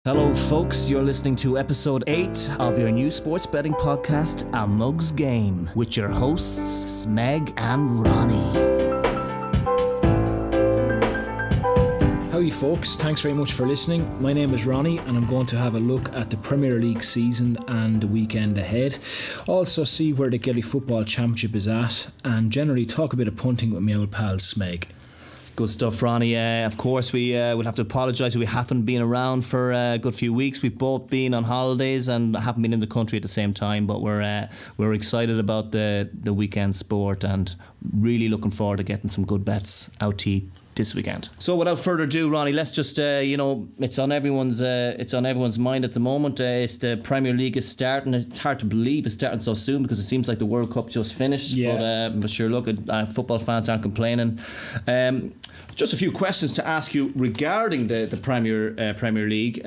Hello folks, you're listening to episode 8 of your new sports betting podcast, A Mug's Game, with your hosts, Smeg and Ronnie. Howdy folks, thanks very much for listening. My name is Ronnie and I'm going to have a look at the Premier League season and the weekend ahead. Also see where the Gaelic Football Championship is at and generally talk a bit of punting with my old pal Smeg. Good stuff, Ronnie. Of course, we will have to apologise. We haven't been around for a good few weeks. We've both been on holidays and haven't been in the country at the same time. But we're excited about the weekend sport and really looking forward to getting some good bets out to you this weekend. So without further ado, Ronnie, let's just it's on everyone's mind at the moment. It's the Premier League is starting. It's hard to believe it's starting so soon because it seems like the World Cup just finished. Yeah. But sure, look, football fans aren't complaining. Just a few questions to ask you regarding the Premier League,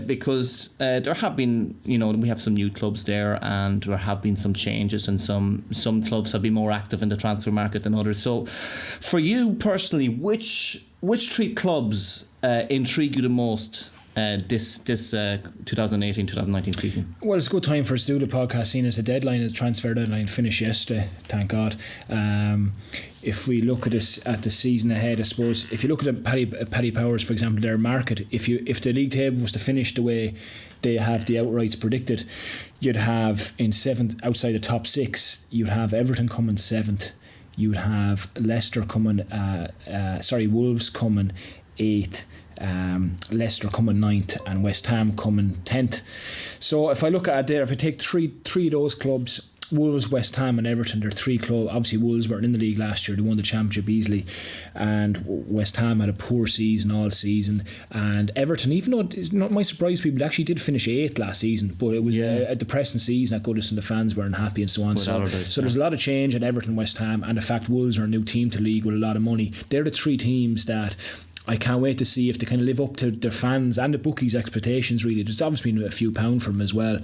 because there have been, we have some new clubs there, and there have been some changes, and some clubs have been more active in the transfer market than others. So, for you personally, which three clubs intrigue you the most? This 2018-2019 season? Well, it's a good time for us to do the podcast, seeing as the transfer deadline finished yesterday, thank God. If we look at the season ahead, I suppose, if you look at Paddy Powers, for example, their market, if the league table was to finish the way they have the outrights predicted, you'd have in seventh, outside the top six, you'd have Everton coming 7th, you'd have Leicester coming, Wolves coming 8th, Leicester coming 9th and West Ham coming 10th. So if I look at it there, if I take three of those clubs, Wolves, West Ham and Everton, they're three clubs. Obviously Wolves weren't in the league last year, they won the championship easily, and West Ham had a poor season all season, and Everton, even though it might surprise people, they actually did finish 8th last season, but it was a depressing season at Goodison, and the fans weren't happy and so on. So there's a lot of change at Everton, West Ham, and the fact Wolves are a new team to league with a lot of money. They're the three teams that I can't wait to see if they kind of live up to their fans and the bookies' expectations, really. There's obviously been a few pound for them as well.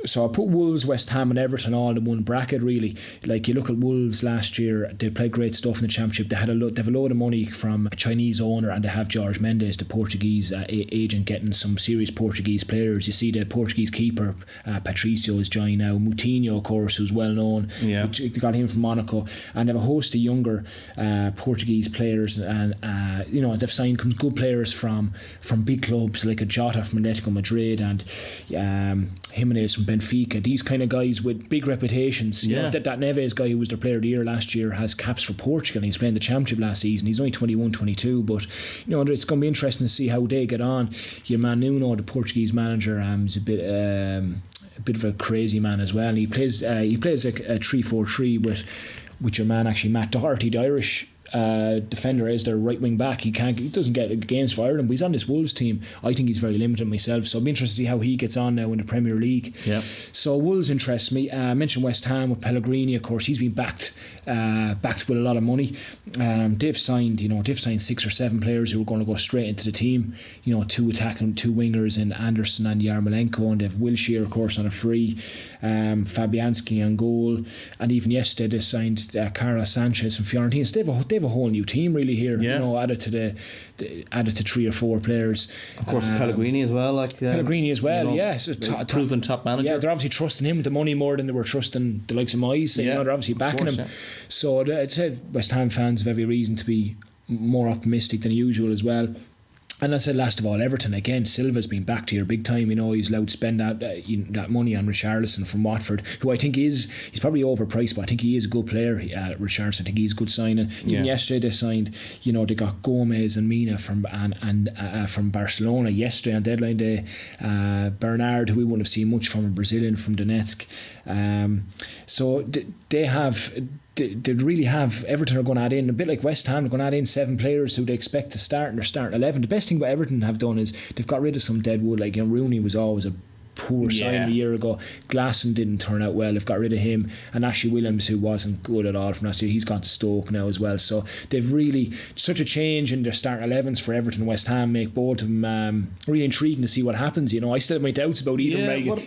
So I put Wolves, West Ham and Everton all in one bracket, really. Like, you look at Wolves last year, they played great stuff in the championship. They have a load of money from a Chinese owner, and they have Jorge Mendes, the Portuguese agent, getting some serious Portuguese players. You see the Portuguese keeper, Patricio, is joining now. Moutinho, of course, who's well known. Yeah. They got him from Monaco. And they have a host of younger Portuguese players, and they've signed good players from big clubs like a Jota from Atletico Madrid and Jimenez from Benfica. These kind of guys with big reputations. Yeah. That Neves guy who was their player of the year last year has caps for Portugal. He's playing the championship last season. He's only 21, 22, but it's going to be interesting to see how they get on. Your man Nuno, the Portuguese manager, is a bit of a crazy man as well. And he plays a 3-4-3 with your man actually Matt Doherty, the Irish defender, as their right wing back. He doesn't get games for Ireland, but he's on this Wolves team. I think he's very limited myself, so I'll be interested to see how he gets on now in the Premier League. Yeah. So Wolves interests me. I mentioned West Ham with Pellegrini, of course. He's been backed with a lot of money. They've signed 6 or 7 players who are going to go straight into the team. 2 attacking, 2 wingers in Anderson and Yarmolenko, and they've Wilshere, of course, on a free. Fabianski on goal, and even yesterday they signed Carlos Sanchez from Fiorentina. So they have a whole new team really here. Added to 3 or 4 players. Of course, Pellegrini as well. Pellegrini as well. So proven top manager. Yeah, they're obviously trusting him with the money more than they were trusting the likes of Moyes. They're obviously backing him. Yeah. So I'd say West Ham fans have every reason to be more optimistic than usual as well. And I said, last of all, Everton again. Silva's been backed here big time. He's allowed to spend that money on Richarlison from Watford, who I think he's probably overpriced, but I think he is a good player. Richarlison, I think he's a good signing. Even yesterday they signed, they got Gomez and Mina from Barcelona yesterday on deadline day. Bernard, who we wouldn't have seen much from, a Brazilian from Donetsk. So they really have. Everton are going to add in, a bit like West Ham, they're going to add in 7 players who they expect to start in their starting 11. The best thing what Everton have done is they've got rid of some dead wood. Like Rooney was always a poor signing a year ago. Glasson didn't turn out well. They've got rid of him, and Ashley Williams, who wasn't good at all from last year, he's gone to Stoke now as well. So they've really such a change in their starting 11s for Everton and West Ham make both of them really intriguing to see what happens. I still have my doubts about either.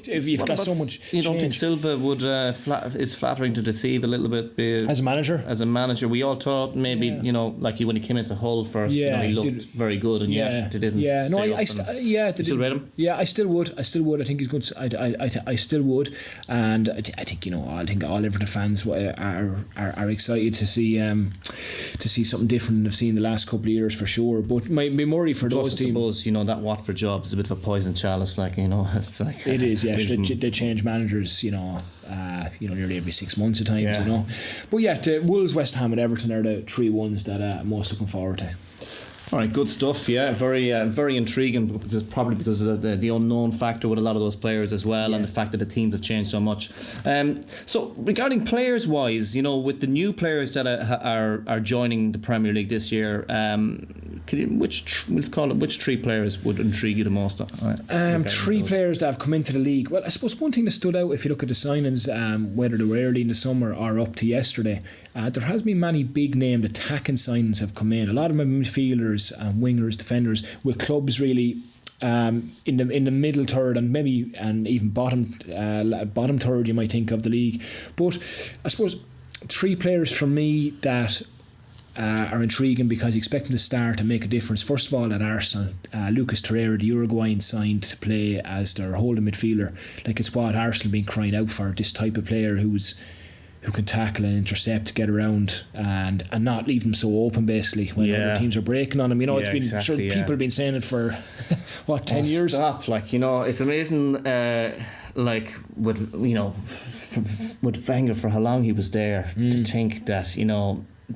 If you've got so much you don't think Silva would is flattering to deceive a little bit as a manager? As a manager, we all thought maybe like when he came into Hull first, he looked very good, and yet they didn't. Yeah, no, I still rate him. Yeah, I still would. I think he's good. I still would, and I think I think all Everton fans are excited to see something different than they've seen the last couple of years for sure. But my worry for those teams, I suppose that Watford job is a bit of a poison chalice. It's like it is. Yeah, they change managers. Nearly every 6 months at times. But the Wolves, West Ham, and Everton are the 3 ones that I'm most looking forward to. All right, good stuff. Yeah, very intriguing, because of the unknown factor with a lot of those players as well, and the fact that the teams have changed so much. So regarding players wise, with the new players that are joining the Premier League this year, which 3 players would intrigue you the most? 3 players that have come into the league. Well, I suppose one thing that stood out, if you look at the signings, whether they were early in the summer or up to yesterday, there has been many big name attacking signings have come in. A lot of them are midfielders, wingers, defenders, with clubs really in the middle third and even bottom third, you might think, of the league. But I suppose 3 players for me that are intriguing because you expect them to start and make a difference. First of all, at Arsenal, Lucas Torreira, the Uruguayan, signed to play as their holding midfielder. It's what Arsenal have been crying out for, this type of player who can tackle and intercept, get around, and not leave them so open, basically, when other teams are breaking on them. It's been exactly, people have been saying it for 10 years. Stop, it's amazing. With Wenger, for how long he was there, to think that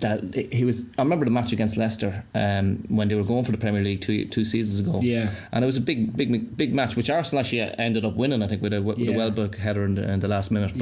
that he was. I remember the match against Leicester when they were going for the Premier League two seasons ago. Yeah, and it was a big match, which Arsenal actually ended up winning, I think, with a Welbeck header in the last minute.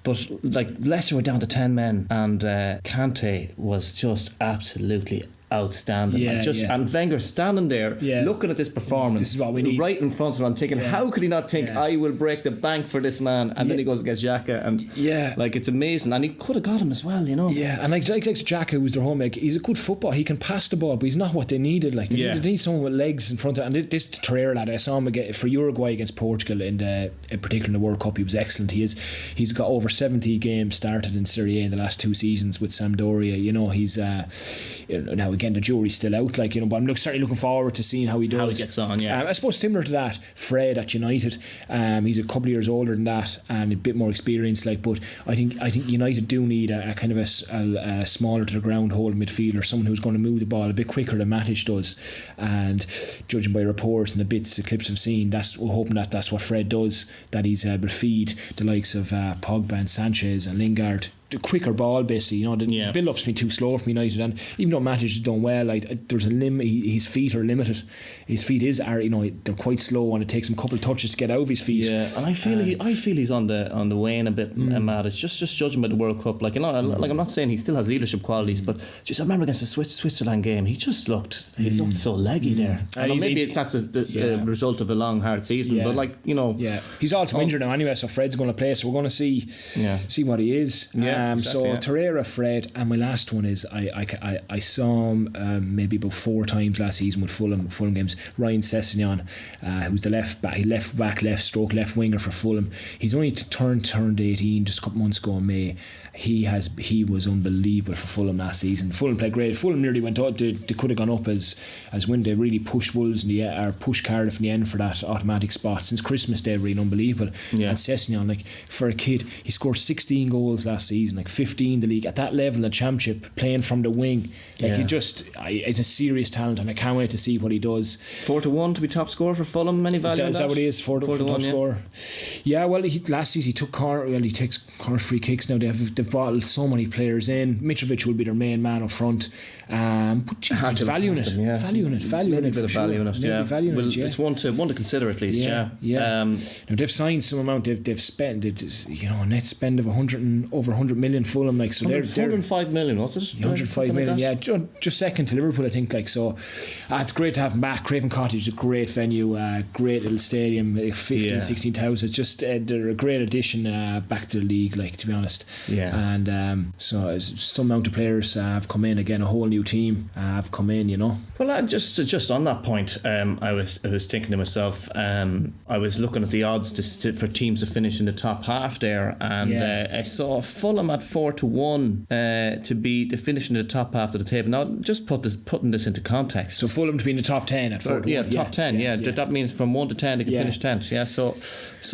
But Leicester were down to 10 men, and Kante was just absolutely outstanding. And Wenger standing there looking at this performance, this is what we need, right in front of him, thinking, how could he not think I will break the bank for this man? And then he goes against Xhaka, and it's amazing, and he could have got him as well, and like Xhaka, who's their home, he's a good footballer, he can pass the ball, but he's not what they needed. They need someone with legs in front of it. And this Torreira lad, I saw him for Uruguay against Portugal in particular in the World Cup. He was excellent. He's got over 70 games started in Serie A in the last 2 seasons with Sampdoria. He's now again, the jury's still out, but I'm certainly looking forward to seeing how he does. How he gets on, I suppose similar to that, Fred at United. He's a couple of years older than that and a bit more experienced. But I think United do need a kind of a smaller to the ground holding midfielder, someone who's going to move the ball a bit quicker than Matic does. And judging by reports and the clips I've seen, we're hoping that's what Fred does. That he's able to feed the likes of Pogba and Sanchez and Lingard. The quicker ball, basically, the build-up's been too slow for United, and even though Matic has done well, there's a limit. His feet are limited. His feet are they're quite slow, and it takes him a couple of touches to get out of his feet. Yeah, and I feel he's on the wane a bit, Matt. It's just judging by the World Cup. I'm not saying he still has leadership qualities, but just I remember against the Switzerland game, he just looked so leggy there. And maybe that's the result of a long hard season, but he's also injured now anyway, so Fred's going to play, so we're going to see what he is. Torreira, Fred, and my last one is I saw him maybe about 4 times last season with Fulham games. Ryan Sessegnon, who's the left left winger for Fulham. He's only turned 18 just a couple months ago in May. He was unbelievable for Fulham last season. Fulham played great. Fulham nearly went out. They could have gone up as when they really pushed Wolves or pushed Cardiff in the end for that automatic spot. Since Christmas Day, really unbelievable. And Sessegnon, for a kid, he scored 16 goals last season, 15 in the league at that level, the championship, playing from the wing. He's a serious talent, and I can't wait to see what he does. 4-1 to be top scorer for Fulham. Many value. Is that what he is? 4-1 top scorer. Yeah, well, last season he took he takes corner free kicks now. They've brought so many players in. Mitrovic will be their main man up front. But geez, valuing it. It's one to consider at least. Now they've signed some amount. They've spent a net spend of over 100 100 million Fulham, like, so they're 105 million, was it? 105 million, yeah, just second to Liverpool, I think, like, so it's great to have them back. Craven Cottage is a great venue, great little stadium, 16,000, just they're a great addition back to the league, like, to be honest. And so some amount of players have come in again, a whole new team have come in, you know. Well, just on that point, I was thinking to myself, I was looking at the odds for teams to finish in the top half there, and I saw Fulham at 4-1 to finish in the top half of the table. Now, just putting this into context. So Fulham to be in the top 10 at 4-1. Yeah, top 10. Yeah, that means from 1 to 10 they can finish 10th. Yeah, so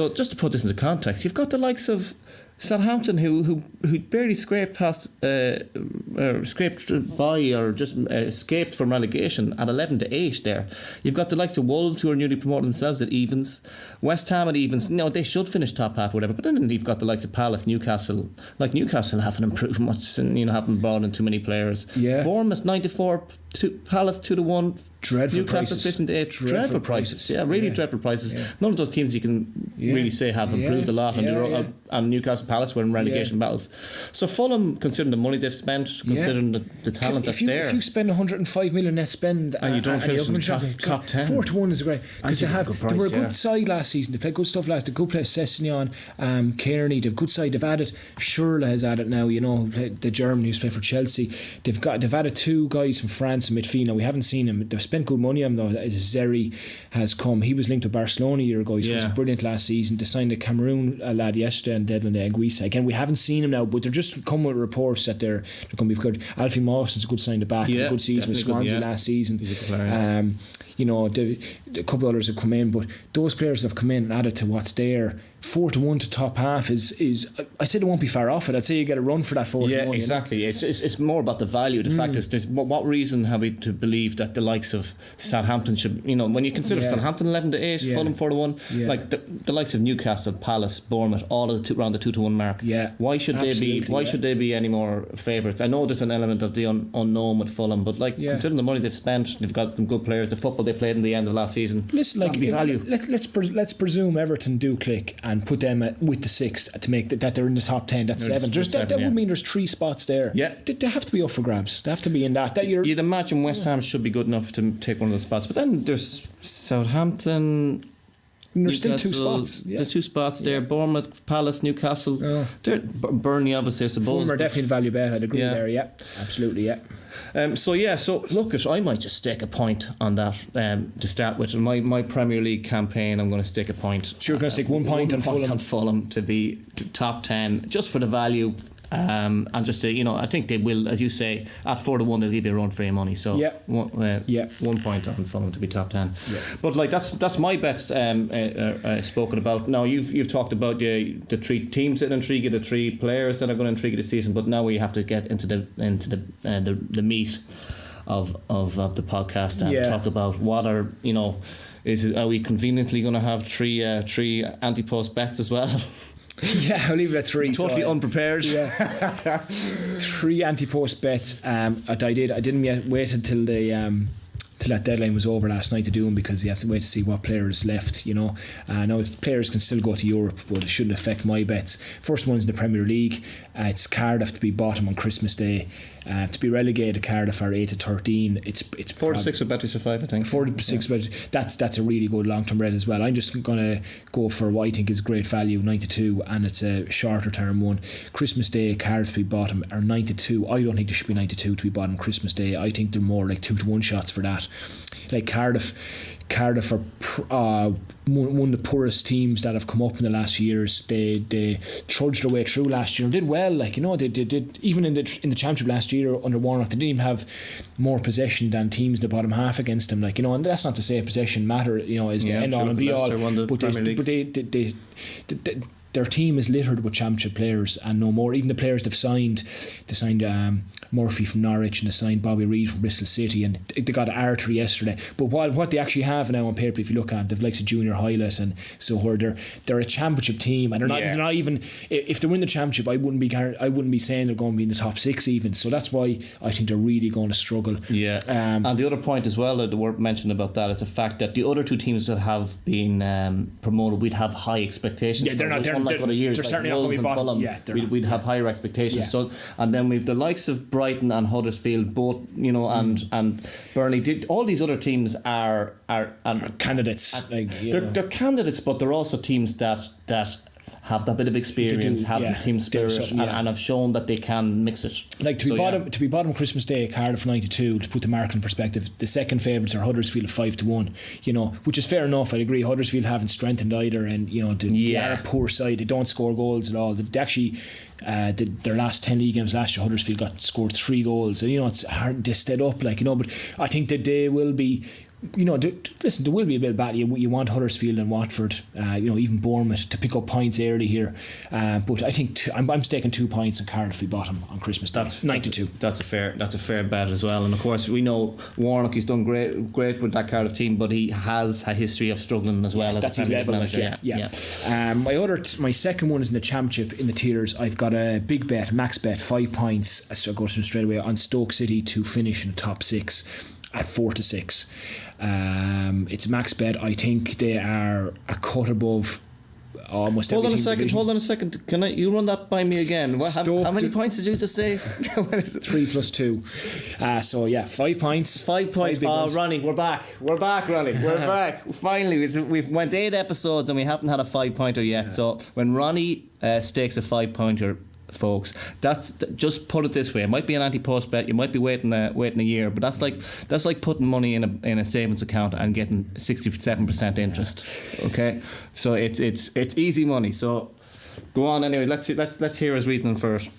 just to put this into context, you've got the likes of Southampton who barely scraped past, scraped by, or just escaped from relegation at 11-8 there. You've got the likes of Wolves who are newly promoted themselves at evens. West Ham at evens. No, they should finish top half or whatever. But then you've got the likes of Palace, Newcastle. Like, Newcastle haven't improved much, and haven't brought in too many players. Yeah. Bournemouth 94, Palace 2-1. Dreadful Newcastle prices. 15-8. Dreadful prices. Yeah, really dreadful prices. Yeah. None of those teams you can really say have improved a lot, and Newcastle, Palace were in relegation battles. So Fulham, considering the money they've spent, considering the talent that's there, if you spend 105 million net spend and you don't finish in the top 10, 4-1 is great, because they were a good side last season. They played good stuff last. The good players, Sessegnon, Kearney. They've good side. They've added Schürrle has added now. The German who's played for Chelsea. They've added 2 guys from France in midfield. Now, we haven't seen him. They've spent good money on them, though. Zeri has come. He was linked to Barcelona a year ago. He was brilliant last season. They signed a Cameroon lad yesterday, and Dedlin Anguissa. Again, we haven't seen him now, but they're just coming with reports that they're going to be good. Alfie Mawson's a good sign to back. A good season with Swansea last season. A couple others have come in, but those players that have come in and added to what's there. 4-1 to top half is I said it won't be far off it. I'd say you get a run for that 4-1. Yeah, exactly. It's more about the value. The fact is, what reason have we to believe that the likes of Southampton should, when you consider Southampton 11-8, Fulham 4-1, like the likes of Newcastle, Palace, Bournemouth, all of around the 2-1 mark. Yeah, why should they be? Why should they be any more favourites? I know there's an element of the unknown with Fulham, but considering the money they've spent, they've got some good players. The football they played in the end of last season. Listen, value. Let's presume Everton do click and put them with the 6 to make that they're in the top 10. That's 7. That would mean there's 3 spots there. Yeah, they have to be up for grabs. They have to be in that. You'd imagine West Ham should be good enough to take one of those spots, but then there's Southampton. And there's still 2 spots. There's 2 spots there. Bournemouth, Palace, Newcastle. Burnley, obviously, I suppose. Fulham are definitely the value bet. I'd agree there. Yeah, absolutely. Yeah. So look, I might just stake a point on that to start with. My Premier League campaign, I'm going to stake a point. Sure, going to stick 1 point on Fulham. On Fulham to be top 10, just for the value. And just to, I think they will, as you say, at 4-1 they'll give you a run for your money. So 1 point on Fulham to be top 10. But that's my bets spoken about. Now you've talked about the 3 teams that intrigue you, the 3 players that are going to intrigue you this season. But now we have to get into the meat of the podcast and talk about what are are we conveniently going to have 3 anti-post bets as well? Yeah, I'll leave it at 3. Totally unprepared. 3 anti-post bets. I didn't yet wait until till that deadline was over last night to do them, because you have to wait to see what players left. Now players can still go to Europe, but it shouldn't affect my bets. First one's in the Premier League. It's Cardiff to be bottom on Christmas Day. To be relegated, Cardiff are 8-13. It's 4-6 with Betis 5, I think. 4-6, but that's a really good long-term bet as well. I'm just going to go for what I think is great value, 9-2, and it's a shorter term one. Christmas Day, Cardiff to be bottom are 9-2. I don't think there should be 9-2 to be bottom Christmas Day. I think they're more like 2-1 shots for that. Like Cardiff are one of the poorest teams that have come up in the last few years. They trudged their way through last year and did well. They did even in the championship last year under Warnock. They didn't even have more possession than teams in the bottom half against them. And that's not to say possession matter. Is the end all and be all. But their team is littered with championship players and no more. Even the players they signed Murphy from Norwich, and they signed Bobby Reid from Bristol City, and they got Arter yesterday. But what they actually have now on paper, if you look at, they've likes of Junior Highlight and Sohor, they're a championship team, and they're not even. If they win the championship, I wouldn't be saying they're going to be in the top 6 even. So that's why I think they're really going to struggle. Yeah. And the other point as well that worth mentioning about that is the fact that the other 2 teams that have been promoted, we'd have high expectations. Yeah, they're not unlike other years, they're like certainly not Wolves going to and be bottom. Fulham, Yeah, we'd have higher expectations. Yeah. So, and then we've the likes of Brighton and Huddersfield, both, you know, and Burnley. All these other teams are candidates. They're candidates, but they're also teams that have that bit of experience, have the team spirit, and have shown that they can mix it. Like to be bottom Christmas Day at Cardiff 92, to put the market in perspective, the second favourites are Huddersfield at 5-1, you know, which is fair enough. I'd agree. Huddersfield haven't strengthened either, and you know they are a poor side. They don't score goals at all. They actually their last 10 league games last year, Huddersfield scored 3 goals, and you know it's hard. They stayed up, like, you know, but I think that they will be. You know, listen, there will be a bit of battle. You want Huddersfield and Watford, you know, even Bournemouth to pick up points early here. But I think I'm staking 2 points on Cardiff bottom on Christmas Day. That's 92. That's a fair bet as well. And of course, we know Warnock. He's done great with that Cardiff team, but he has a history of struggling as well. That's as his level. Manager. My second one is in the Championship in the tiers. I've got a big bet, max bet, 5 points. So I go straight away on Stoke City to finish in the top 6 at 4-6. It's a max bet. I think they are a cut above almost every team. Hold on a second. Can you run that by me again? How many points did you just say? 3 plus 2. So yeah, 5 points. 5 points. Ronnie, we're back, Ronnie. We're back. Finally, we've went 8 episodes and we haven't had a 5-pointer yet. Yeah. So when Ronnie stakes a 5-pointer, folks, that's just put it this way. It might be an anti-post bet. You might be waiting a year, but that's like putting money in a savings account and getting 67% interest. Okay, so it's easy money. So go on anyway. Let's hear his reasoning first.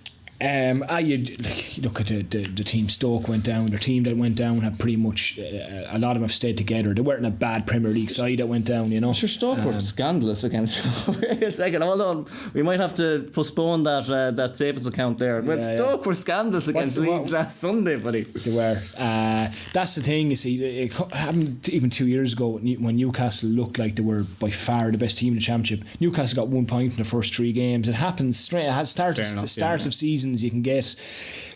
You look at the team Stoke went down. Their team that went down have pretty much a lot of them have stayed together. They weren't a bad Premier League side that went down, you know. Sure, Stoke were scandalous against. Wait a second, hold on. We might have to postpone that savings account there. But Stoke were scandalous against Leeds last Sunday, buddy. They were. That's the thing. You see, it happened even 2 years ago when Newcastle looked like they were by far the best team in the Championship. Newcastle got 1 point in the first 3 games. It happens straight at start of seasons. You can get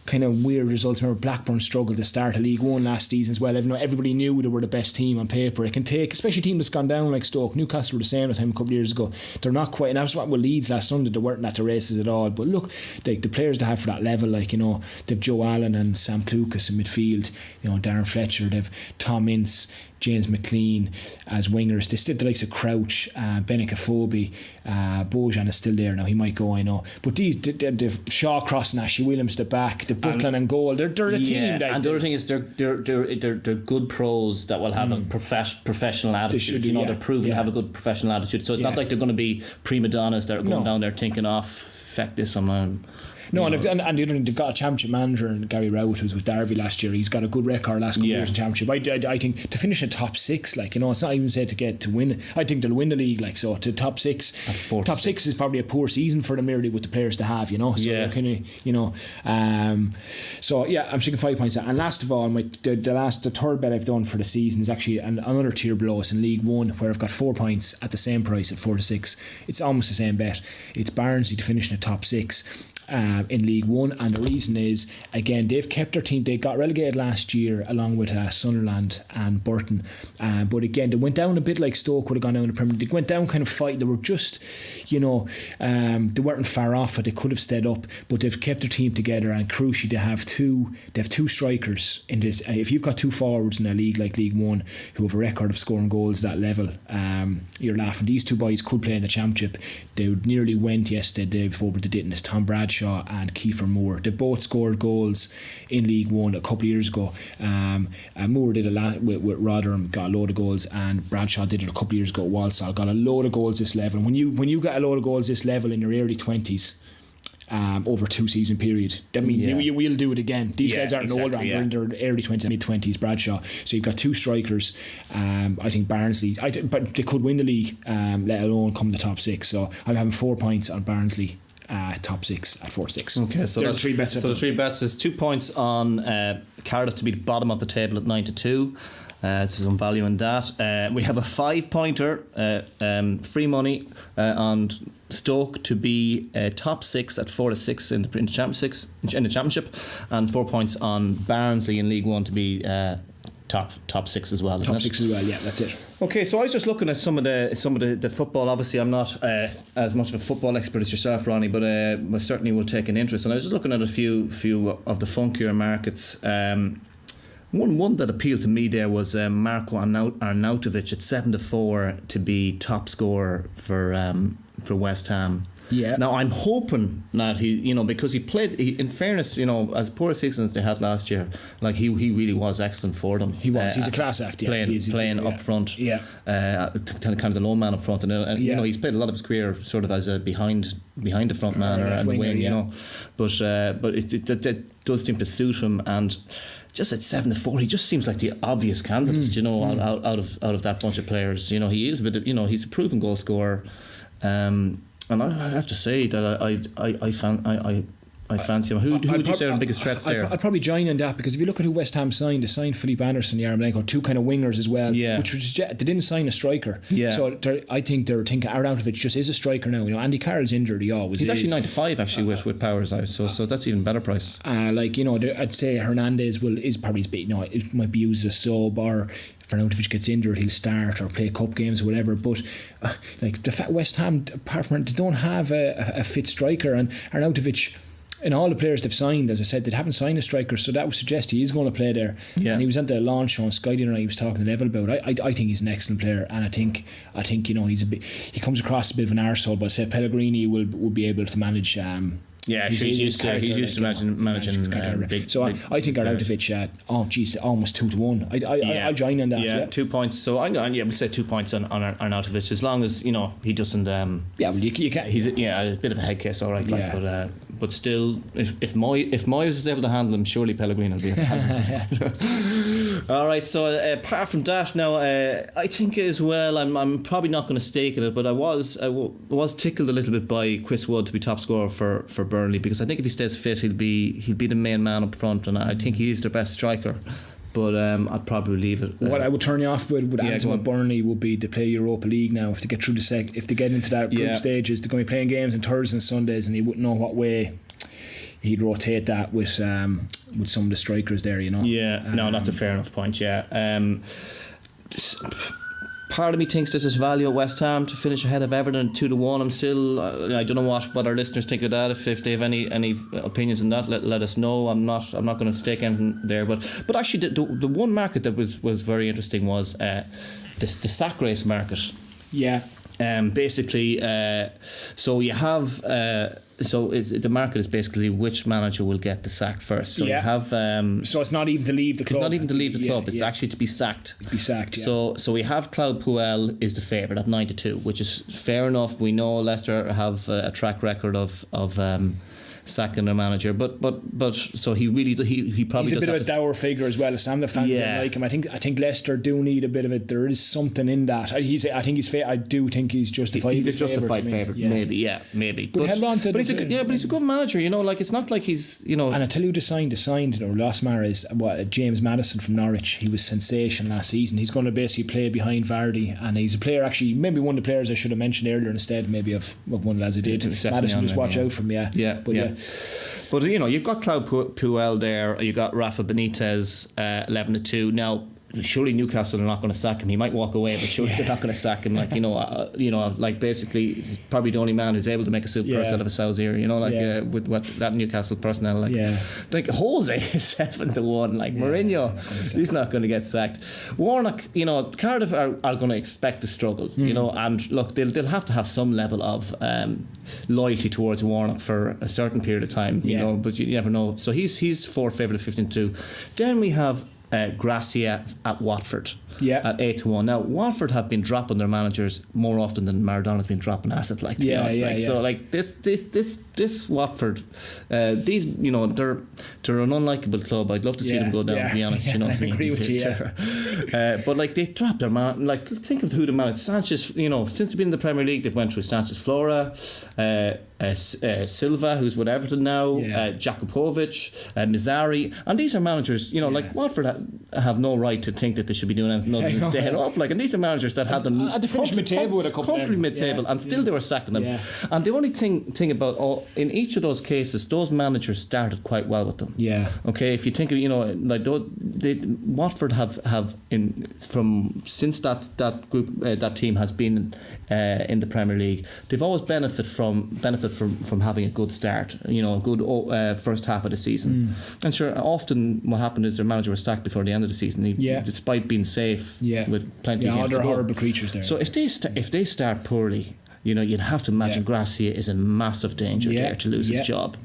kind of weird results. Remember Blackburn struggled to start a League One last season as well. Everybody knew they were the best team on paper. It can take, especially a team that's gone down like Stoke. Newcastle were the same time a couple of years ago. They're not quite, and that's what with Leeds last Sunday. They weren't at the races at all. But look, the players they have for that level, like, you know, they've Joe Allen and Sam Clucas in midfield, you know, Darren Fletcher, they've Tom Ince, James McLean as wingers. They still the likes of Crouch, Benik Afobe, Bojan is still there now. He might go, I know. But they've Shawcross and Ashley Williams the back, the Buckland and goal. They're a team. And the other thing is they're good pros that will have a professional attitude. They're proven to have a good professional attitude. So it's not like they're going to be prima donnas that are going down there thinking, feck this, No, and the other thing, they've got a Championship manager in Gary Rowett, who was with Derby last year. He's got a good record last couple of years in Championship. I think to finish in top 6, like, you know, it's not even said to win. I think they'll win the league, like, so to top 6. Top 6 is probably a poor season for them merely with the players to have, you know. So kind of, you know, so yeah, I'm sticking 5 points. And last of all, the third bet I've done for the season is actually another tier below. It's in League One, where I've got 4 points at the same price at 4-6. It's almost the same bet. It's Barnsley to finish in the top 6. In League One, and the reason is, again, they've kept their team. They got relegated last year along with Sunderland and Burton, but again they went down a bit like Stoke would have gone down in the Premier League. They went down kind of fight. They were just, you know, they weren't far off it. They could have stayed up, but they've kept their team together, and crucially they have two strikers in this. If you've got 2 forwards in a league like League One who have a record of scoring goals at that level, you're laughing. These 2 boys could play in the Championship. They nearly went yesterday, the day before, but they didn't. It's Tom Bradshaw and Kiefer Moore. They both scored goals in League One a couple of years ago. Moore did a lot with Rotherham, got a load of goals, and Bradshaw did it a couple of years ago at Walsall, got a load of goals this level. And when you get a load of goals this level in your early 20s, over 2 season period, that means you will do it again. These guys aren't older, they're in their early 20s, mid 20s, Bradshaw. So you've got 2 strikers. I think Barnsley, but they could win the league, let alone come to the top 6. So I'm having 4 points on Barnsley. Top 6 at 4-6. Okay, so that's 3 bets. So the 3 bets is 2 points on Cardiff to be bottom of the table at 9-2. So some value in that. We have a 5-pointer, free money on Stoke to be top 6 at 4-6 in the Championship, and 4 points on Barnsley in League One to be top six as well. Top six as well, yeah, that's it. Okay, so I was just looking at some of the football. Obviously, I'm not as much of a football expert as yourself, Ronnie, but I certainly will take an interest. And I was just looking at a few of the funkier markets. One that appealed to me there was Marko Arnautovic at 7-4 to be top scorer for West Ham. Yeah. Now I'm hoping that he, because he played. In fairness, as poor a season as they had last year, like he really was excellent for them. He was. He's a class act. Yeah. Playing up front. Yeah. Kind of the lone man up front, and he's played a lot of his career sort of as a behind the front man or in the wing, But it does seem to suit him, and just at 7-4, he just seems like the obvious candidate, out of that bunch of players. He is a bit of, he's a proven goal scorer. And I have to say that I fancy him. Who would you say are the biggest threats there? I'd probably join in that, because if you look at who West Ham signed, they signed Philippe Anderson, Yarmolenko, two kind of wingers as well. Yeah. Which was they didn't sign a striker. Yeah. So I think they're thinking Arnautovic just is a striker now. Andy Carroll's injured. He always He's is. actually 95 actually with Powers out. So that's even better price. I'd say Hernandez is probably it might be used as a sub, or if Arnautovic gets injured, he'll start or play cup games or whatever. But the fact West Ham, apart from it, they don't have a fit striker, and Arnautovic, and all the players they've signed, as I said, they haven't signed a striker, so that would suggest he is going to play there. Yeah. And he was at the launch show on Sky the other night. He was talking to Level about. I think he's an excellent player, and I think he comes across a bit of an arsehole, but I say Pellegrini will be able to manage. He's used to managing big. So I think Arnautovic, almost 2-1. I'll join in that. Yeah, 2 points. So we'll say 2 points on Arnautovic, as long as he doesn't. You can't. He's a bit of a head case, all right. Yeah. But still, if Moyes is able to handle him, surely Pellegrini will be able to handle him. All right. So apart from that, now I think as well, I'm probably not going to stake in it, but I was tickled a little bit by Chris Wood to be top scorer for Burnley, because I think if he stays fit, he'll be the main man up front, and I think he is their best striker. But I'd probably leave it. What I would turn you off with Burnley would be to play Europa League now. If they get through if they get into that group stages, they're going to be playing games on Thursdays and Sundays, and he wouldn't know what way he'd rotate that with some of the strikers there. No, that's a fair enough point. Yeah. Part of me thinks there's this value at West Ham to finish ahead of Everton 2-1. I'm still, I don't know what our listeners think of that. If they have any opinions on that, let us know. I'm not going to stake anything there. But actually, the one market that was very interesting was the sack race market. Yeah. Basically, so you have. The market is basically which manager will get the sack first. So you have. So it's not even to leave the club. It's not even to leave the club. It's actually to be sacked. Be sacked. Yeah. So we have Claude Puel is the favourite at 9-2, which is fair enough. We know Leicester have a track record of sacking their manager, but so he probably he's a bit of a dour figure as well. Some of the fans don't like him. I think Leicester do need a bit of it. There is something in that. I do think he's justified. He's a justified favourite, maybe. But held on to. But he's a good manager. It's not like he's. And I tell you, who signed or lost Mara is James Maddison from Norwich. He was sensation last season. He's going to basically play behind Vardy, and he's a player. Actually, maybe one of the players I should have mentioned earlier instead. Maybe of one of the lads I did. Maddison, just watch out for him. But you've got Claude Puel there. You got Rafa Benitez 11-2. Now, surely Newcastle are not going to sack him. He might walk away, but surely they're not going to sack him. Basically, he's probably the only man who's able to make a soup purse out of a sow's ear. With what that Newcastle personnel. Like Jose is 7-1. Mourinho, he's not going to get sacked. Warnock, Cardiff are going to expect to struggle. And look, they'll have to have some level of loyalty towards Warnock for a certain period of time. But you never know. So he's 4th favourite at 15-2. Then we have Gracia at Watford at 8-1. Now Watford have been dropping their managers more often than Maradona's been dropping assets. So this Watford, these they're an unlikable club. I'd love to see them go down. To be honest, I agree with you. But they dropped their man. Think of who the managed Sanchez. Since they've been in the Premier League, they've went through Sanchez Flora, Silva, who's with Everton now, Jakupovic, Mazzari, and these are managers. Watford have no right to think that they should be doing anything than staying up. Like, and these are managers that had them at the finish mid-table with a couple comfortably mid-table, and still they were sacking them. Yeah. And the only thing about in each of those cases, those managers started quite well with them. Yeah. Okay, if you think of, like Watford have since that group that team has been in the Premier League, they've always benefit from having a good start. A good first half of the season. And sure, often what happened is their manager was sacked before the end of the season, despite being safe with plenty of games to they're go. horrible creatures there. So if they start poorly, you'd have to imagine Gracia is in massive danger there to lose his job.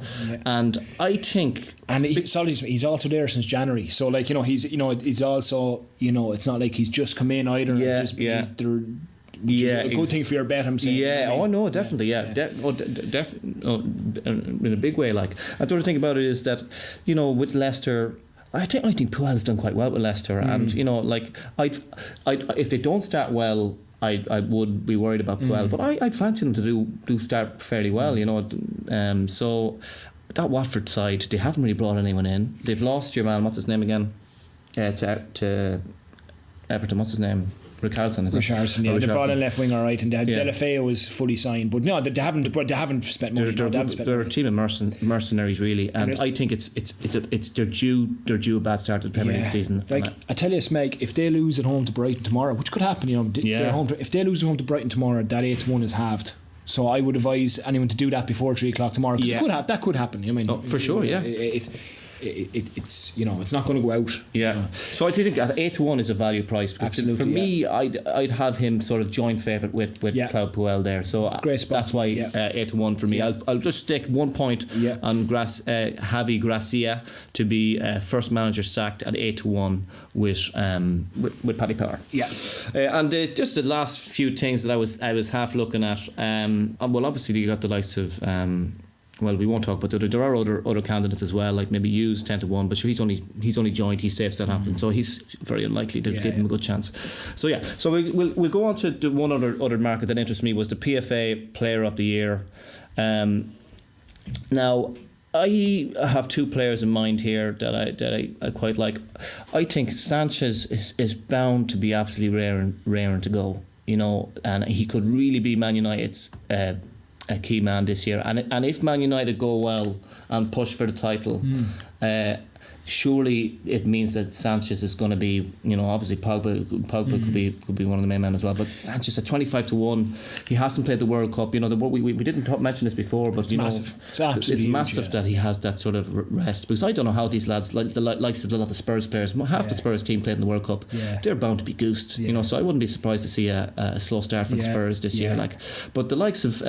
And I think, and he's also there since January, so like he's also it's not like he's just come in either. Which is a good thing for your bet, I'm saying. Yeah, oh no, definitely, in a big way. Like, and the other thing about it is that, with Leicester, I think Puel has done quite well with Leicester, and like I'd if they don't start well, I would be worried about Puel, but I'd fancy them to do start fairly well, so that Watford side, they haven't really brought anyone in. They've lost your man, what's his name again, to Everton, what's his name? Richarlison, is it? Richarlison, yeah. They brought in left wing, all right, and Delafeu was fully signed, but no, they haven't spent money. They're a team of mercenaries, really, and I think they're due a bad start to the Premier League season. Like, I tell you, Smeg, if they lose at home to Brighton tomorrow, which could happen, they're home if they lose at home to Brighton tomorrow, that 8-1 is halved. So I would advise anyone to do that before 3 o'clock tomorrow, because that could happen. I mean, for sure, yeah. It's it's not going to go out. Yeah. So I think at 8-1 is a value price, because for me, I'd have him sort of joint favourite with Claude Puel there. So that's why 8-1 for me. I'll just stick 1 point on Javi Gracia to be first manager sacked at 8-1 with Paddy Power. Yeah. And just the last few things that I was half looking at. Well, obviously you got the likes of. Well, we won't talk, but there are other candidates as well, like maybe Hughes 10-1, but sure, he's only joined. He's safe that happens, so he's very unlikely to give him a good chance. So we'll go on to the one other market that interests me was the PFA Player of the Year. Now, I have 2 players in mind here that I quite like. I think Sanchez is bound to be absolutely raring to go, and he could really be Man United's a key man this year, and if Man United go well and push for the title, surely it means that Sanchez is going to be, obviously Pogba could be one of the main men as well, but Sanchez at 25-1, he hasn't played the World Cup. We didn't mention this before, but massive. It's massive that he has that sort of rest, because I don't know how these lads, like the likes of a lot of the Spurs players, half the Spurs team played in the World Cup, they're bound to be goosed, so I wouldn't be surprised to see a slow start from Spurs this year, but the likes of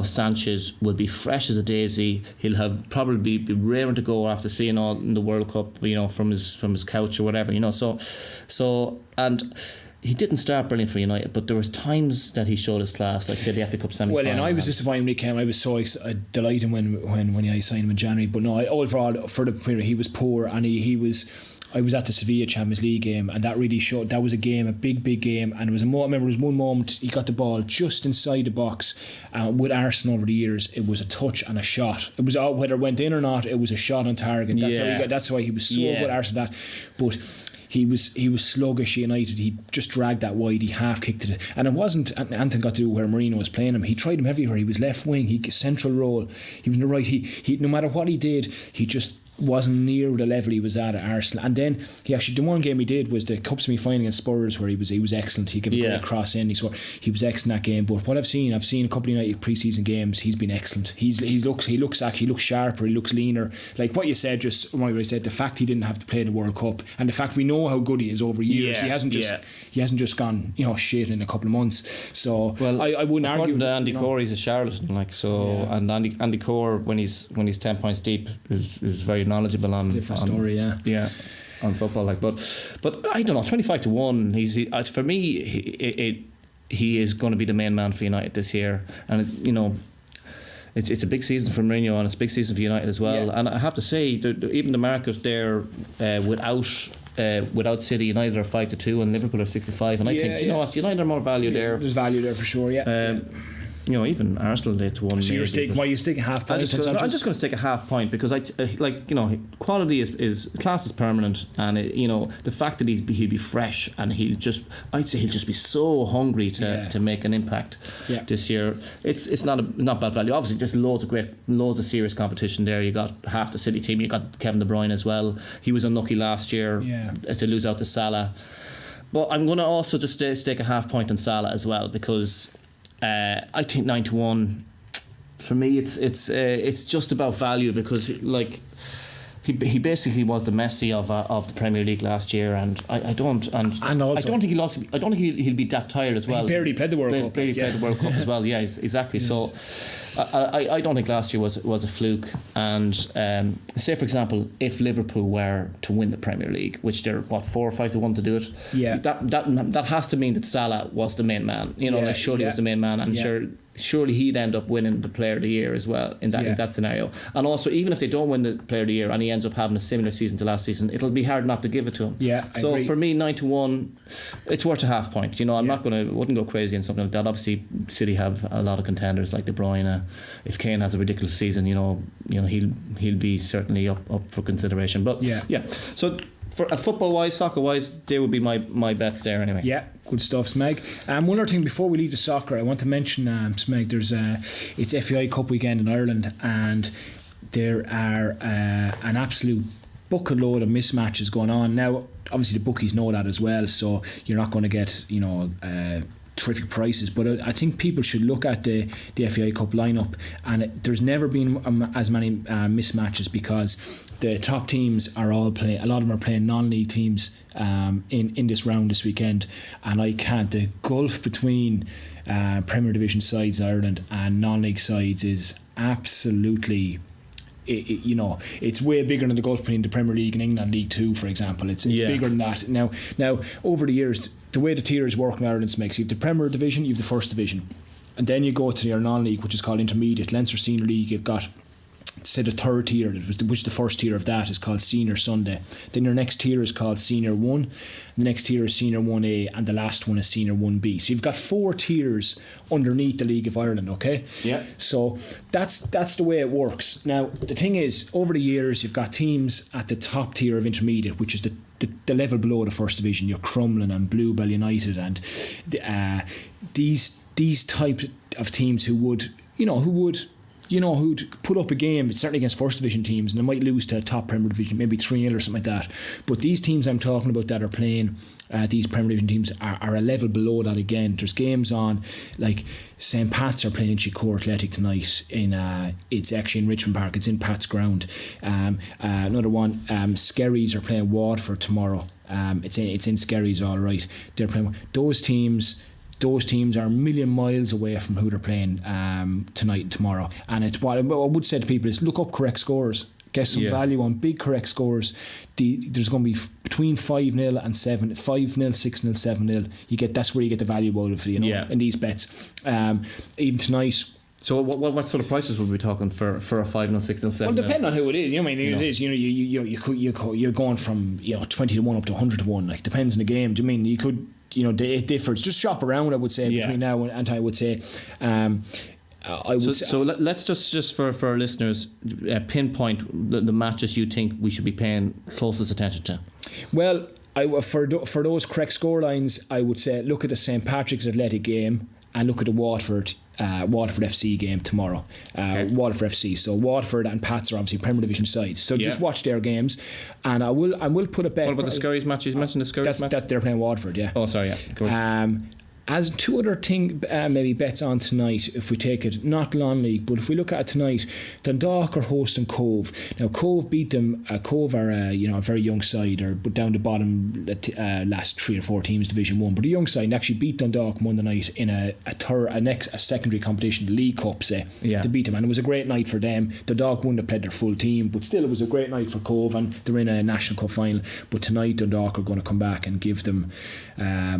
Sanchez will be fresh as a daisy. He'll have probably be raring to go after seeing all in the World Cup, from his couch or whatever, So and he didn't start brilliant for United, but there were times that he showed his class, like say the FA Cup semi-final. Well, and I was disappointed when he came. I was so delighted when I signed him in January. But no, overall for the period he was poor, and he was. I was at the Sevilla Champions League game, and that really showed. That was a big game, and it was I remember there was one moment he got the ball just inside the box, with Arsenal over the years. It was a touch and a shot. It was whether it went in or not. It was a shot on target. That's why he was so good at Arsenal. But he was sluggish. United, he just dragged that wide. He half kicked it, and it wasn't. Anton got to do where Mourinho was playing him. He tried him everywhere. He was left wing. He central role. He was in the right. He no matter what he did, he just wasn't near the level he was at Arsenal. And then the one game he did was the Cup semi-final against Spurs, where he was excellent. He gave a great cross in. He was excellent that game. But what I've seen a couple of United pre-season games. He's been excellent. He looks sharper. He looks leaner. Like what you said, just what I said. The fact he didn't have to play in the World Cup, and the fact we know how good he is over years. He hasn't just gone shit in a couple of months. So I wouldn't argue. According to Andy Core, he's a charlatan. And Andy Core, when he's 10 points deep, is very knowledgeable on football, but I don't know, 25-1. For me, he is going to be the main man for United this year, and it's a big season for Mourinho, and it's a big season for United as well. And I have to say, even the market there without City, United are 5-2 and Liverpool are 65, and I think United are more value there. There's value there for sure. even Arsenal they won. So you're sticking? Why are you sticking half point? I'm just going to stick a half point because quality is class is permanent, and the fact that he'll be fresh and I'd say he'll just be so hungry to make an impact this year. It's not bad value. Obviously, there's loads of serious competition there. You got half the City team. You got Kevin De Bruyne as well. He was unlucky last year to lose out to Salah. But I'm going to also just stake a half point on Salah as well because I think 9-1 for me it's just about value because he basically was the Messi of the Premier League last year, and I don't think he'll be that tired as well. He barely played the World Cup. Played the World Cup as well. Yeah, exactly. Yeah. So I don't think last year was a fluke. And say for example, if Liverpool were to win the Premier League, which they're 4 or 5 to 1 to do it, that has to mean that Salah was the main man. Surely was the main man. I'm surely he'd end up winning the Player of the Year as well in that scenario. And also, even if they don't win the Player of the Year and he ends up having a similar season to last season, it'll be hard not to give it to him. Yeah. So for me, 9-1, it's worth a half point. Wouldn't go crazy in something like that. Obviously, City have a lot of contenders like De Bruyne. If Kane has a ridiculous season, he'll be certainly up for consideration. But so. As football wise, soccer wise, they would be my bets there anyway. Yeah, good stuff, Smeg. One other thing before we leave the soccer, I want to mention, Smeg, there's it's FAI Cup weekend in Ireland, and there are an absolute bucket load of mismatches going on. Now, obviously the bookies know that as well, so you're not going to get terrific prices, but I think people should look at the FAI Cup lineup, and there's never been as many mismatches because the top teams are all playing. A lot of them are playing non-league teams in this round this weekend, and the gulf between Premier Division sides in Ireland and non-league sides is absolutely. It's way bigger than the gulf between the Premier League and England League 2, for example. It's bigger than that. Now, over the years, the way the tiers work in Ireland makes you have the Premier Division, you have the First Division, and then you go to your non-league, which is called Intermediate. Leinster Senior League, you've got, say, the third tier, which the first tier of that is called Senior Sunday. Then your next tier is called Senior 1, the next tier is Senior 1A, and the last one is Senior 1B. So you've got 4 tiers underneath the League of Ireland, okay? Yeah. So that's the way it works. Now, the thing is, over the years, you've got teams at the top tier of Intermediate, which is the level below the First Division, your Crumlin and Bluebell United, and these type of teams who'd put up a game, certainly against First Division teams, and they might lose to a top Premier Division, maybe 3-0 or something like that. But these teams I'm talking about that are playing, these Premier Division teams are a level below that again. There's games on, like St. Pat's are playing in Chicoor Athletic tonight. It's actually in Richmond Park. It's in Pat's ground. Another one, Skerries are playing Waterford tomorrow. It's in Skerries, all right. They're playing those teams. Those teams are a million miles away from who they're playing tonight and tomorrow. And it's what I would say to people is look up correct scores. Get some value on big correct scores. There's going to be between 5-0 and 5-0, 6-0, 7-0. That's where you get the value out of in these bets. Even tonight. So what sort of prices would we be talking for a 5-0, 6-0, 7-0? Well, depending on who it is. It is. You're going from 20 to 1 up to 100 to 1. Like depends on the game. Do you mean you could? It differs. Just shop around, I would say, between now and I would say. So let's just for our listeners pinpoint the matches you think we should be paying closest attention to. Well, for those correct score lines, I would say look at the St. Patrick's Athletic game and look at the Waterford FC game tomorrow. Waterford FC. So Waterford and Pats are obviously Premier Division sides. So just watch their games, and I will put a bet. What about the Skerries match? You mentioned the Skerries match. That they're playing Waterford. Yeah. Oh, sorry. Yeah. Of course. As two other maybe bets on tonight, if we take it, not non-league, but if we look at it tonight, Dundalk are hosting Cove. Now Cove beat them. Cove are a very young side, but down the bottom last 3 or 4 teams Division 1, but a young side, and actually beat Dundalk Monday night in a secondary competition, the League Cup, say. Yeah. To beat them, and it was a great night for them. Dundalk wouldn't have played their full team, but still it was a great night for Cove, and they're in a National Cup final. But tonight Dundalk are going to come back and give them a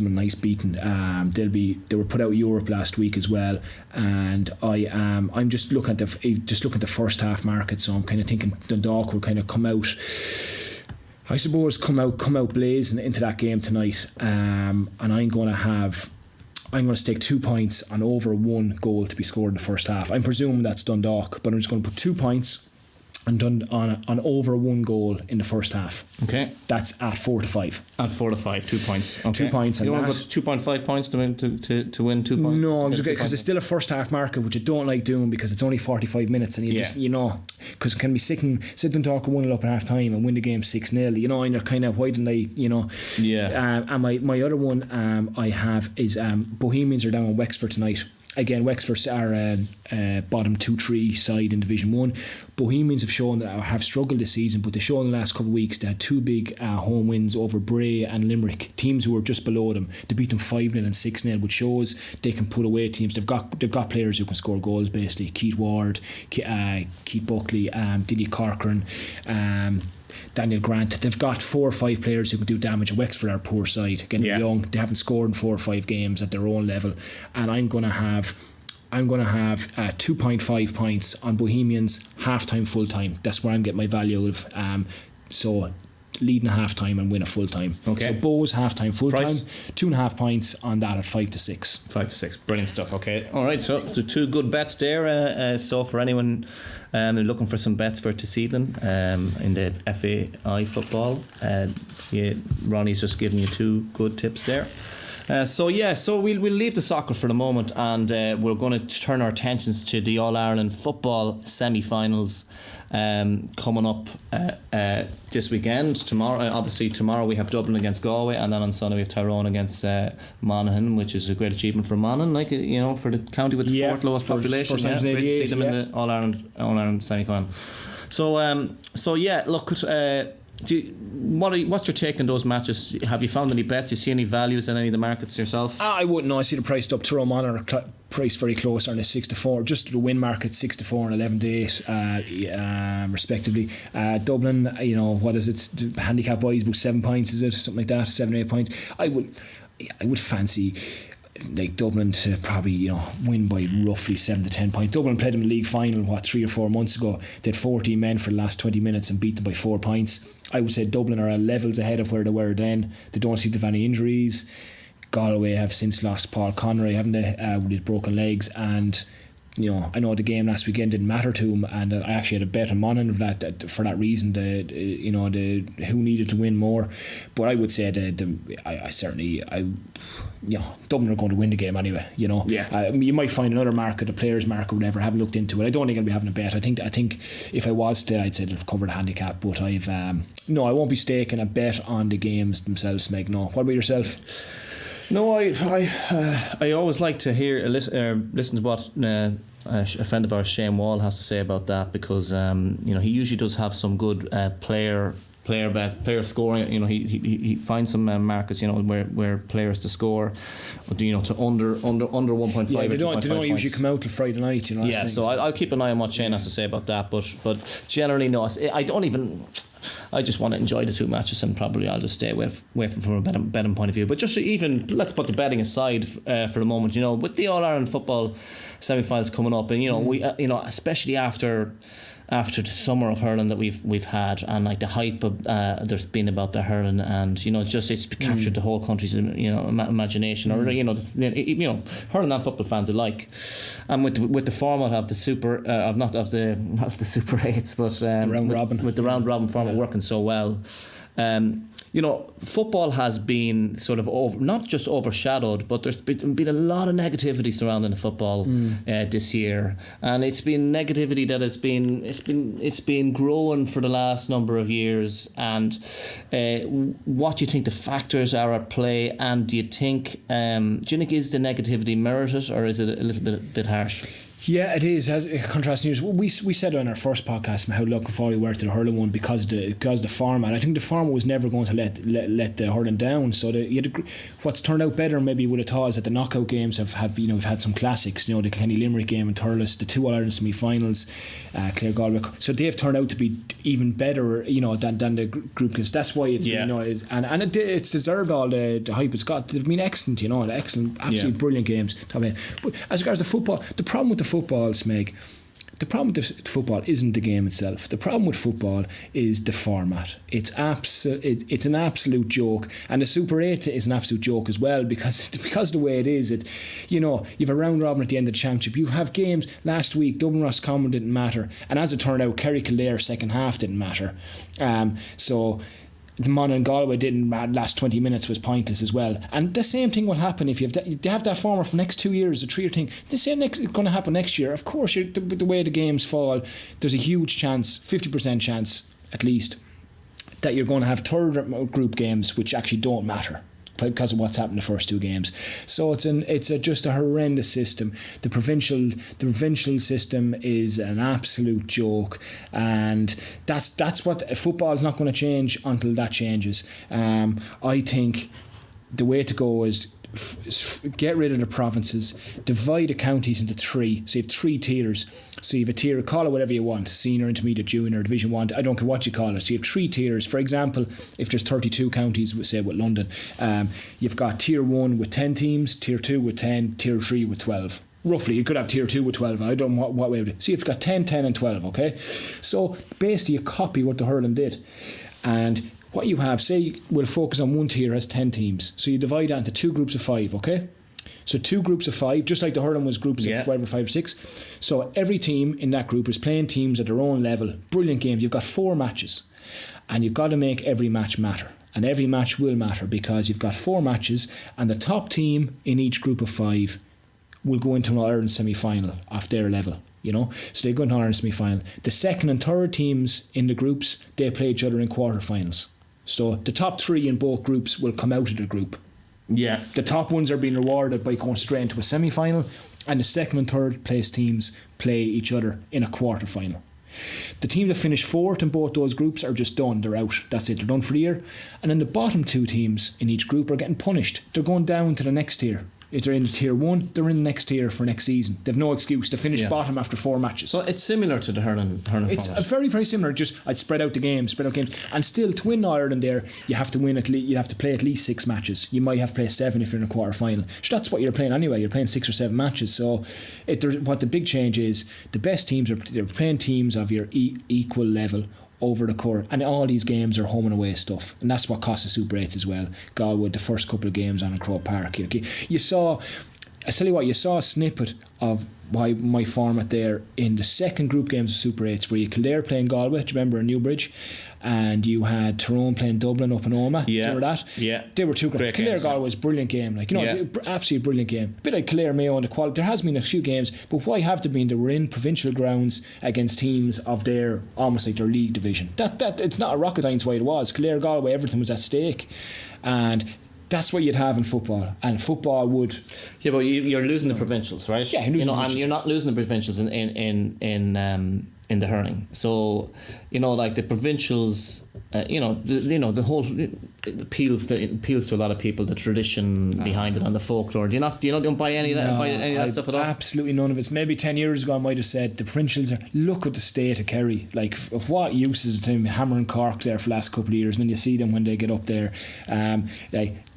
nice beating. They were put out of Europe last week as well, and I'm just looking at the first half market, so I'm kind of thinking Dundalk will kind of come out blazing into that game tonight, and I'm going to have I'm going to stake 2 points on over 1 goal to be scored in the first half. I'm presuming that's Dundalk, but I'm just going to put 2 points on over 1 goal in the first half. Okay. That's at 4-5. At 4-5, 2 points. Okay. 2 points. You and don't want to put 2.5 points to win 2 points? No, because it's still a first half market, which I don't like doing because it's only 45 minutes and you just, because it can be sitting talking 1-0 up at half time and win the game 6-0, and you're kind of, why didn't I, Yeah. And my other one I have is Bohemians are down on Wexford tonight. Again, Wexford are bottom 2-3 side in Division 1. Bohemians have shown that have struggled this season, but they showed in the last couple of weeks they had 2 big home wins over Bray and Limerick, teams who were just below them. They beat them 5-0 and 6-0, which shows they can put away teams. They've got players who can score goals, basically. Keith Ward, Keith Buckley, Dilly Corcoran, Daniel Grant. They've got 4 or 5 players who can do damage. At Wexford are a poor side. Again, they're young. They haven't scored in 4 or 5 games at their own level. And I'm going to have 2.5 points on Bohemians half time, full time. That's where I'm getting my value of. So leading a half time and win a full time. Okay. So Bows half time, full time. 2.5 points on that at 5-6. 5-6, brilliant stuff. Okay, all right. So 2 good bets there. So for anyone looking for some bets for this evening in the FAI football, Ronnie's just giving you 2 good tips there. So we'll leave the soccer for the moment, and we're going to turn our attentions to the All-Ireland football semi-finals coming up this weekend. Tomorrow we have Dublin against Galway, and then on Sunday we have Tyrone against Monaghan, which is a great achievement for Monaghan, for the county with the 4th lowest population. Great to see them in the All-Ireland semi-final. What's your take on those matches? Have you found any bets? You see any values in any of the markets yourself? I wouldn't know. I see the price up. Tyrone Monaghan are priced very close on the 6-4. Just the win market 6-4 and 11-8 respectively. Dublin, what is it? Handicap wise, about 7 points, is it? Something like that, 7-8 points. I would fancy like Dublin to probably win by roughly 7 to 10 points. Dublin played them in the league final 3 or 4 months ago. They had 14 men for the last 20 minutes and beat them by 4 points. I would say Dublin are levels ahead of where they were then. They don't seem to have any injuries. Galway have since lost Paul Conroy, haven't they, with his broken legs, and I know the game last weekend didn't matter to him, and I actually had a bet on Monaghan for that reason. Who needed to win more, but I would say Dublin are going to win the game anyway. You might find another market, a players market, whatever. I haven't looked into it. I don't think I'll be having a bet. I think if I was to, I'd say it'll cover the handicap. But I won't be staking a bet on the games themselves, Meg. No. What about yourself? No, I always like to hear listen to what a friend of ours, Shane Wall, has to say about that, because he usually does have some good player scoring. He finds some markets where players to score, to under 1.5. Yeah, they don't usually come out till Friday night. Yeah, so I'll keep an eye on what Shane has to say about that. But generally, no, I just want to enjoy the 2 matches, and probably I'll just stay away from a betting point of view. But just even, let's put the betting aside for the moment. With the All-Ireland football semi-finals coming up, and we especially after the summer of hurling that we've had, and like the hype there's been about the hurling, and it's captured the whole country's imagination, or hurling and football fans alike. And with the format of the super not the Super 8s, but round robin, with the round robin format working so well. Football has been sort of not just overshadowed, but there's been a lot of negativity surrounding the football this year, and it's been negativity that it's been growing for the last number of years. And what do you think the factors are at play? And do you think is the negativity merited, or is it a little bit harsh? Yeah, it is. Contrasting years. We said on our first podcast how looking forward we were to the hurling one because the format. I think the format was never going to let the hurling down. So what's turned out better maybe would have thought is that the knockout games have had some classics. The Kenny Limerick game in Thurles, the 2 All-Ireland semi-finals, Clare Galway. So they've turned out to be even better, than the group, because that's why it's it's deserved all the hype it's got. They've been excellent, excellent, absolutely brilliant games. But as regards to football, the problem with the football, Smeg, the problem with football isn't the game itself. The problem with football is the format. It's an absolute joke, and the Super 8 is an absolute joke as well because of the way it is. It's, you know, you've a round robin at the end of the championship. You have games last week. Dublin Roscommon didn't matter, and as it turned out, Kerry Kildare second half didn't matter. So the Mon and Galway didn't matter. Last 20 minutes was pointless as well. And the same thing will happen if you have that format for the next 2 years, a 3-year thing. The same is going to happen next year. Of course, the way the games fall, there's a huge chance, 50% chance at least, that you're going to have third group games which actually don't matter because of what's happened in the first 2 games. So it's just a horrendous system. The provincial system is an absolute joke, and that's what football is not going to change until that changes. I think the way to go is get rid of the provinces, divide the counties into 3. So you have 3 tiers. So you have a tier, call it whatever you want, senior, intermediate, junior, division 1, I don't care what you call it. So you have 3 tiers. For example, if there's 32 counties, say with London, you've got tier 1 with 10 teams, tier 2 with 10, tier 3 with 12. Roughly, you could have tier 2 with 12. I don't know what way it is. So you've got 10, 10 and 12, okay? So basically you copy what the hurling did. And what you have, say we'll focus on one tier has 10 teams. So you divide that into 2 groups of 5, okay? So 2 groups of 5, just like the hurling was groups of 5 or 6. So every team in that group is playing teams at their own level. Brilliant games. You've got 4 matches. And you've got to make every match matter. And every match will matter because you've got 4 matches, and the top team in each group of 5 will go into an All-Ireland semi-final off their level. You know, so they go into an All-Ireland semi-final. The second and third teams in the groups, they play each other in quarterfinals. So the top 3 in both groups will come out of the group. Yeah. The top ones are being rewarded by going straight into a semi-final, and the second and third place teams play each other in a quarter-final. The team that finish 4th in both those groups are just done. They're out. That's it. They're done for the year. And then the bottom 2 teams in each group are getting punished. They're going down to the next tier. If they're in tier 1, they're in the next tier for next season. They've no excuse to finish bottom after 4 matches. So it's similar to the hurling it's format. Very, very similar. Just I'd spread out games, and still to win Ireland there, you have to win you have to play at least 6 matches. You might have to play 7 if you're in a quarter final. So that's what you're playing anyway. You're playing 6 or 7 matches. So what the big change is, the best teams they're playing teams of your equal level over the court, and all these games are home and away stuff, and that's what costs the Super 8s as well. Galway, the first couple of games on in Croke Park, you saw. I tell you what, you saw a snippet of my format there in the second group games of Super 8s, where you Kildare playing Galway, do you remember, in Newbridge, and you had Tyrone playing Dublin up in Omagh. Yeah. Do you remember that? Yeah. They were 2 great Kildare games, Galway was a brilliant game, absolutely brilliant game. A bit like Kildare Mayo and the quality. There has been a few games, but why have there been? They were in provincial grounds against teams of their almost like their league division. That it's not a rocket science why it was. Kildare Galway, everything was at stake, and that's what you'd have in football, and football would. Yeah, but you're losing the provincials, right? Yeah, you're losing and you're not losing the provincials in the hurling. So, like the provincials, the whole it appeals to a lot of people, the tradition behind it and the folklore. Don't buy any of that? Buy any of that stuff at all? Absolutely none of it. Maybe 10 years ago I might have said the provincials are. Look at the state of Kerry. Like, of what use is it to hammering Cork there for the last couple of years, and then you see them when they get up there.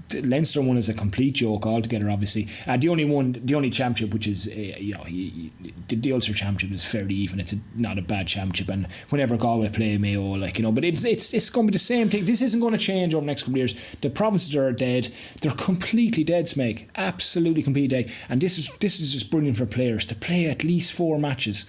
The Leinster one is a complete joke altogether, obviously. The only championship which is the Ulster Championship is fairly even. It's not a bad championship, and whenever Galway play Mayo, but it's going to be the same thing. This isn't going to change over the next couple of years. The provinces are dead. They're completely dead, Smeg. Absolutely completely dead. And this is just brilliant for players to play at least 4 matches.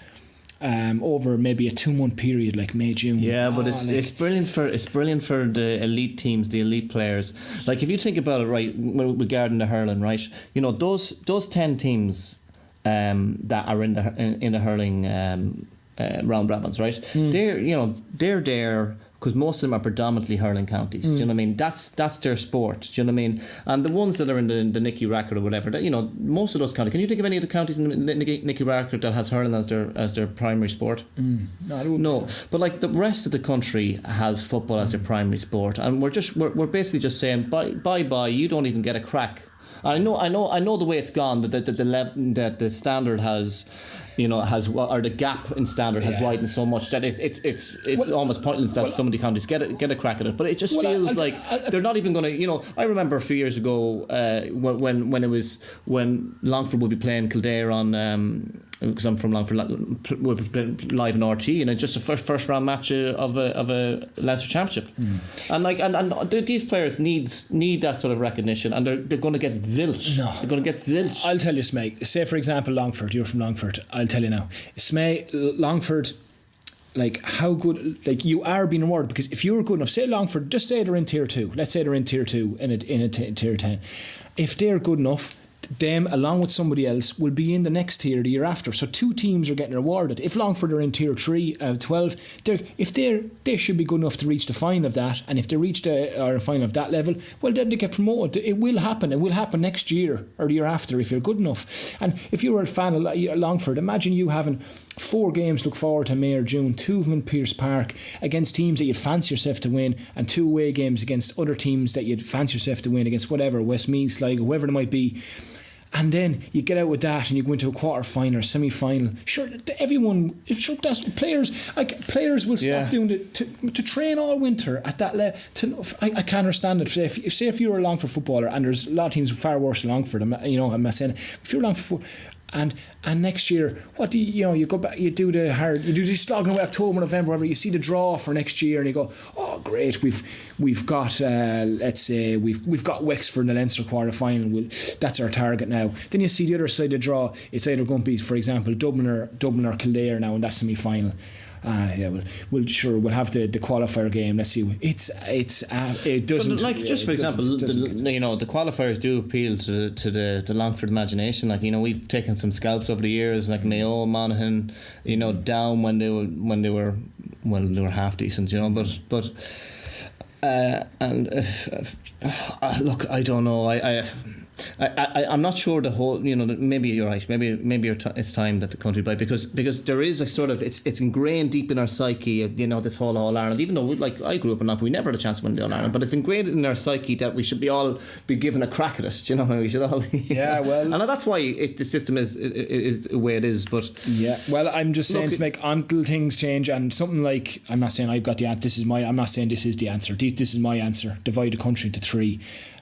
Over maybe a 2-month period, like May, June. Yeah, but it's brilliant for the elite teams, the elite players. Like, if you think about it, right, regarding the hurling, right, those 10 teams that are in the hurling round robins, right, they're there because most of them are predominantly hurling counties. Do you know what I mean? That's their sport. Do you know what I mean? And the ones that are in the Nicky Racket or whatever, most of those counties. Can you think of any of the counties in the Nicky Racket that has hurling as their primary sport? No. But like the rest of the country has football as their primary sport, and we're basically just saying bye. You don't even get a crack. I know the way it's gone. That the standard has. Or the gap in standard has widened so much that it's almost pointless that some of the counties get a crack at it. But it just feels like they're not even going to. I remember a few years ago when Longford would be playing Kildare on because I'm from Longford, we've been live in RT, and it's just a first round match of a Leinster Championship, and these players need that sort of recognition, and they're going to get zilch. No. They're going to get zilch. I'll tell you, Smeg. Say for example, Longford. You're from Longford. I'll tell you now, Longford. Like how good, like you are being rewarded, because if you're good enough, say Longford, just say they're in tier 2. Let's say they're in tier 2 in a tier 10. If they're good enough, them along with somebody else will be in the next tier the year after. So 2 teams are getting rewarded. If Longford are in tier 3 12, they should be good enough to reach the final of that, and if they reach the final of that level, well then they get promoted. It will happen next year or the year after if you're good enough. And if you were a fan of Longford, imagine you having 4 games to look forward to May or June, 2 of them in Pearse Park against teams that you'd fancy yourself to win, and 2 away games against other teams that you'd fancy yourself to win against, whatever, Westmeath, Sligo, whoever it might be. And then you get out with that and you go into a quarter final or semi final. Sure, that's players will stop doing it to train all winter at that level. I can't understand it. Say if you're a Longford footballer, and there's a lot of teams far worse than Longford, I'm not saying it. If you're Longford and next year, what do you go back, you do this slogging away October, November, whatever, you see the draw for next year and you go, oh great, we've got let's say we've got Wexford in the Leinster quarter final, that's our target now. Then you see the other side of the draw, it's either going to be, for example, Dublin or Kildare now in that semi final. We'll have the qualifier game. Let's see. It doesn't. But like just for example, the qualifiers do appeal to the Longford imagination. Like we've taken some scalps over the years, like Mayo, Monaghan, down when they were half decent, but look, I don't know. I'm not sure the whole. Maybe you're right. Maybe it's time that the country play, because there is a sort of it's ingrained deep in our psyche. This whole All Ireland. Even though I grew up enough, we never had a chance to win the All Ireland, but it's ingrained in our psyche that we should all be given a crack at it. We should all. Yeah, well, and that's why the system is the way it is. But yeah, well, I'm just saying to make until things change, and something like, I'm not saying I've got the answer. I'm not saying this is the answer. This is my answer. Divide the country into 3.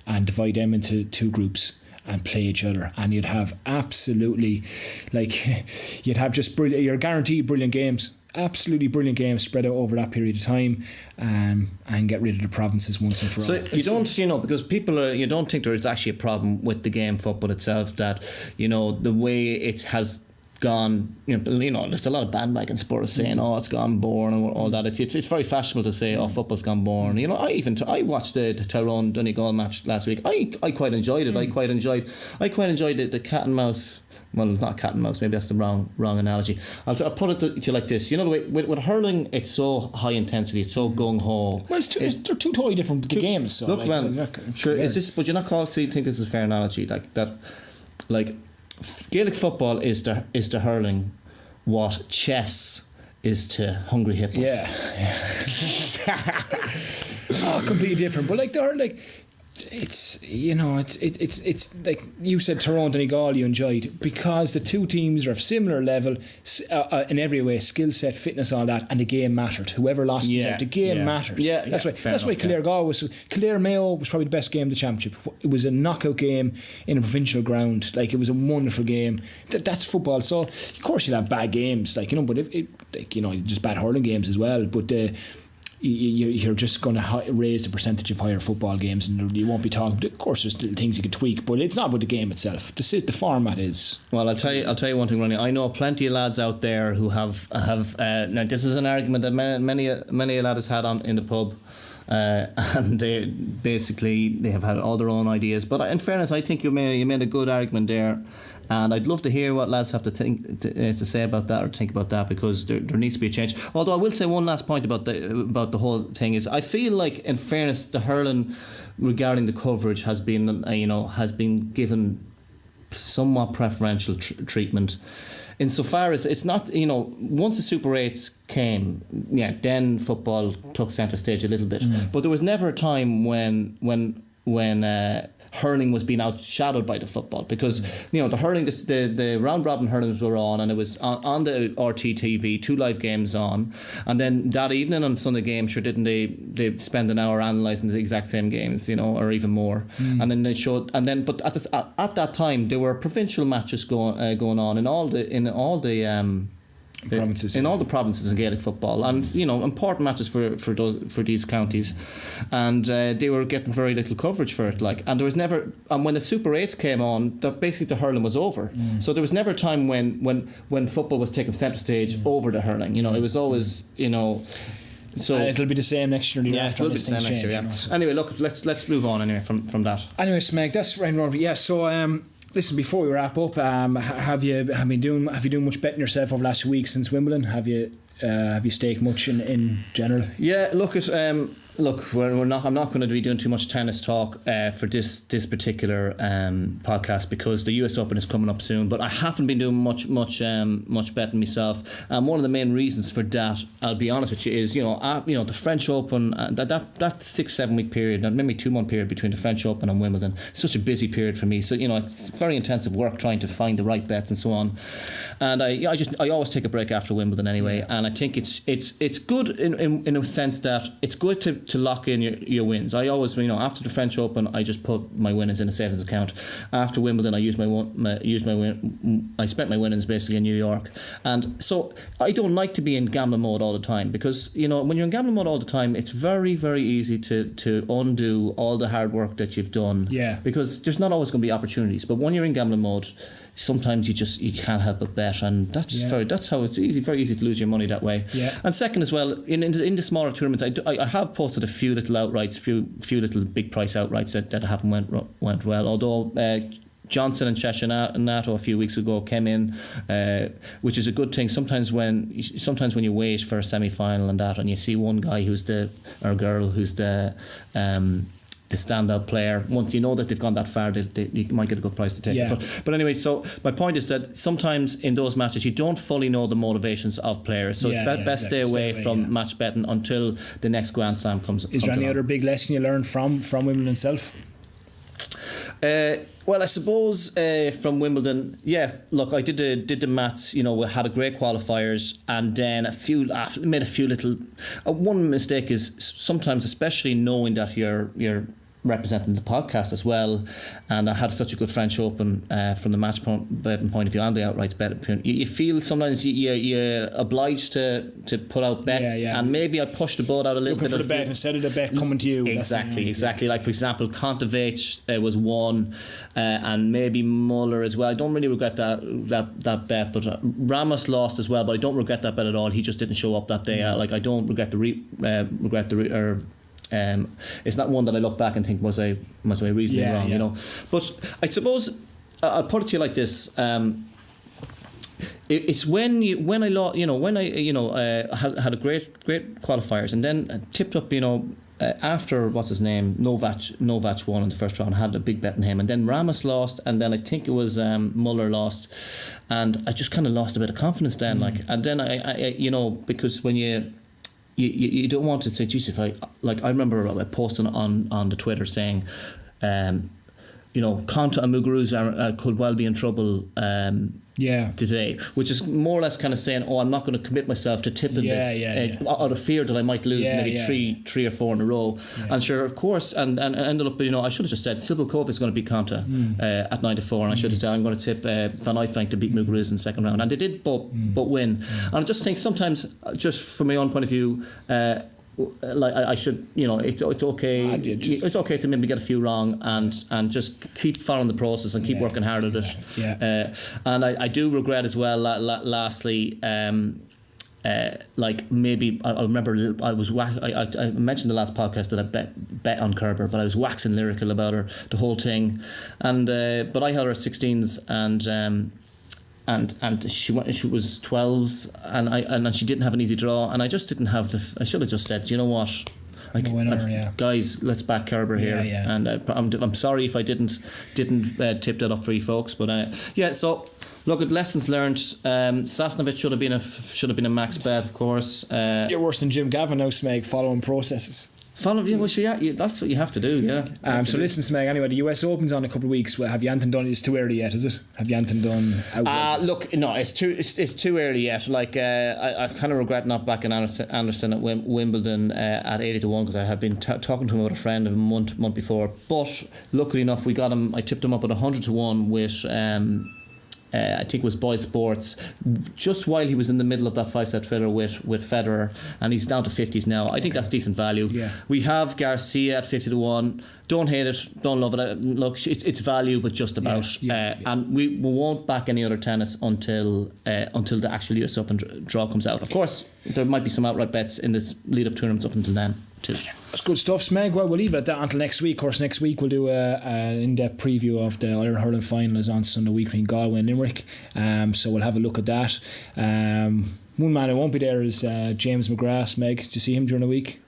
And divide them into 2 groups and play each other, and you'd have absolutely, you'd have just brilliant. You're guaranteed brilliant games, absolutely brilliant games spread out over that period of time, and get rid of the provinces once and for all. So you don't, because people you don't think there is actually a problem with the game football itself, that the way it has gone, there's a lot of bandwagon supporters saying, oh, it's gone boring and all that. It's very fashionable to say, oh, football's gone boring. I watched the Tyrone Donegal match last week. I quite enjoyed it. I quite enjoyed the cat and mouse. Well, it's not cat and mouse. Maybe that's the wrong analogy. I'll put it to you like this. The way with hurling, it's so high intensity, it's so gung ho. Well, they're 2 totally different games. So look, man, sure. Is this? But you're not called to think this is a fair analogy, like that, like. Gaelic football is to hurling what chess is to hungry hippos. Yeah. Completely different. But they're it's like you said, Tyrone Donegal you enjoyed because the 2 teams are of similar level in every way, skill set, fitness, all that, and the game mattered. Whoever lost the game mattered. That's why Kildare Mayo was probably the best game of the championship. It was a knockout game in a provincial ground. It was a wonderful game. That's football. So of course you'll have bad games, but just bad hurling games as well. But you're just going to raise the percentage of higher football games, and you won't be talking. Of course, there's still things you can tweak, but it's not about the game itself. The format is. Well, I'll tell you one thing, Ronnie. I know plenty of lads out there who have now. This is an argument that many a lad has had in the pub. And they have had all their own ideas. But in fairness, I think you made a good argument there. And I'd love to hear what lads have to say about that or think about that, because there needs to be a change. Although I will say one last point about the whole thing is, I feel like, in fairness, the hurling regarding the coverage has been given somewhat preferential treatment. Insofar as it's not, once the Super 8s came, then football took centre stage a little bit. But there was never a time when hurling was being outshadowed by the football, because the hurling, the round robin hurlings were on, and it was on the RT TV, 2 live games on, and then that evening on Sunday game, sure didn't they spend an hour analysing the exact same games, or even more, and then they showed, and then but at that time there were provincial matches going on in all the provinces, in all the provinces in Gaelic football, and important matches for these counties, and they were getting very little coverage for it. And there was never, and when the Super 8s came on, basically the hurling was over. So there was never a time when football was taking centre stage over the hurling. It was always So it'll be the same next year. It'll be the same next year. Yeah. Anyway, look, let's move on anyway from that. Anyway, Smeg, that's right, Robbie. Yeah. So listen, before we wrap up, have you doing much betting yourself over the last week since Wimbledon? Have you staked much in general? Yeah, look, I'm not going to be doing too much tennis talk for this particular podcast, because the US Open is coming up soon. But I haven't been doing much betting myself, and one of the main reasons for that, I'll be honest with you, is the French Open, that 6-7 week period, maybe 2 month period between the French Open and Wimbledon, it's such a busy period for me. So it's very intensive work trying to find the right bets and so on. And I always take a break after Wimbledon anyway, and I think it's good in a sense that it's good to lock in your wins. I always, after the French Open, I just put my winnings in a savings account. After Wimbledon, I I spent my winnings basically in New York, and so I don't like to be in gambling mode all the time, because when you're in gambling mode all the time, it's very, very easy to undo all the hard work that you've done. Yeah. Because there's not always going to be opportunities, but when you're in gambling mode, sometimes you can't help but bet, and that's how it's very easy to lose your money that way. Yeah. And second as well, in the smaller tournaments, I have posted a few little outrights, few little big price outrights that haven't went well. Although Johnson and Cheshire-Nato a few weeks ago came in, which is a good thing. Sometimes when you wait for a semi-final and that, and you see one guy or girl who's the standout player, once you know that they've gone that far, you might get a good price to take it. But anyway, so my point is that sometimes in those matches you don't fully know the motivations of players, so it's best stay away from match betting until the next Grand Slam comes. Is there any other big lesson you learned from Wimbledon itself? Well, I suppose from Wimbledon, look, I did the maths. We had a great qualifiers, and then made a few little. One mistake is sometimes, especially knowing that you're representing the podcast as well, and I had such a good French Open from the match betting point of view and the outright betting. You feel sometimes you're obliged to put out bets, and maybe I pushed the boat out a little bit. Looking for the bet instead of the bet coming to you. Exactly. Like for example, Kontaveit was one, and maybe Muller as well. I don't really regret that bet, but Ramos lost as well. But I don't regret that bet at all. He just didn't show up that day. I don't regret it's not one that I look back and think was I reasonably wrong, But I suppose I'll put it to you like this: it's when I had a great qualifiers, and then tipped up, after what's his name, Novak won in the first round. I had a big bet on him, and then Ramos lost, and then I think it was Muller lost, and I just kind of lost a bit of confidence then, and then I because when you don't want to say, geez, if I remember posting on the Twitter saying, Konta and Muguruza could well be in trouble today, which is more or less kind of saying, I'm not going to commit myself to tipping this out of fear that I might lose three or four in a row. And sure, of course, and ended up, I should have just said Sibylkova is going to beat Konta at 9-4, and I should have said I'm going to tip Van Uytvanck to beat Muguruza in the second round, and they did both win. And I just think sometimes, just from my own point of view, I should, it's okay. It's okay to maybe get a few wrong and just keep following the process and keep working hard at it. And I do regret as well. Lastly, maybe I remember I mentioned the last podcast that I bet on Kerber, but I was waxing lyrical about her, the whole thing, and but I had her at 16s and she was 12s, and she didn't have an easy draw, and I just didn't have I should have just said, you know what, guys, let's back Kerber here. And I'm sorry if I didn't tip that up for you folks, but so look at lessons learned. Sasnovich should have been a max bet, of course. You're worse than Jim Gavin now, Smeg, following processes. Follow, that's what you have to do, yeah. So listen, Smeg, anyway, the US Open's on a couple of weeks. Well, have you anything done? It's too early yet, is it? Have you anything done? Look, no, it's too early yet. Like, I kind of regret not backing Anderson at Wimbledon at 80-1 because I had been talking to him about a friend a month before. But luckily enough, we got him. I tipped him up at 100-1 with. I think it was Boyd Sports, just while he was in the middle of that 5-set thriller with Federer, and he's down to 50s now. I think that's decent value. Yeah. We have Garcia at 50-1. Don't hate it, don't love it. Look, it's value, but just about. And we won't back any other tennis until the actual US Open draw comes out. Of course, there might be some outright bets in this lead-up tournaments up until then too. That's good stuff, Smeg. Well, we'll leave it at that until next week. Of course, next week we'll do an in-depth preview of the Ireland hurling final is on Sunday week between Galway and Limerick. So we'll have a look at that. One man who won't be there is James McGrath. Smeg, did you see him during the week?